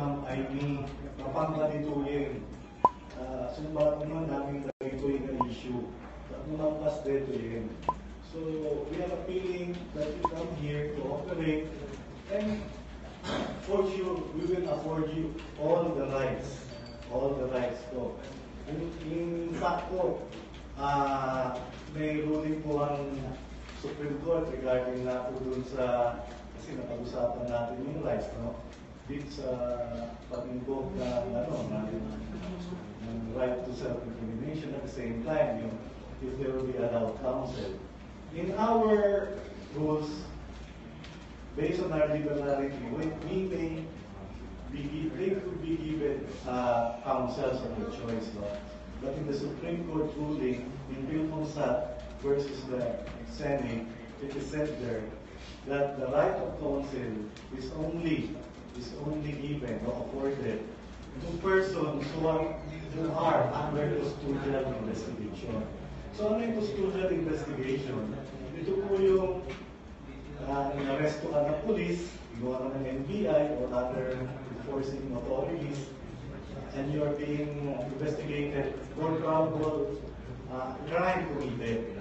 Ma'am Amy, mapangkalituyin. Sumbat naman namin kalituyin na issue. Mumampas dito yun. So, we are appealing that you come here to operate, and for sure, we will afford you all the rights po. In fact po, may ruling po ang Supreme Court regarding na po dun sa, kasi napag-usapan natin yung rights, no? Dito sa pag-invoke ng right to self-determination at the same time, yung if there will be allowed counsel. In our rules, based on our legal narrative, they could be given counsels of their choice. No? But in the Supreme Court ruling, in Pilfonsat versus the Senate, it is said there that the right of counsel is only given or afforded to persons who are under custodial investigation. So ano yung custodial investigation? Ito po yung inaresto ka ng police, ginawa ka ng NBI or other enforcing authorities, and you are being investigated for probable crime committed.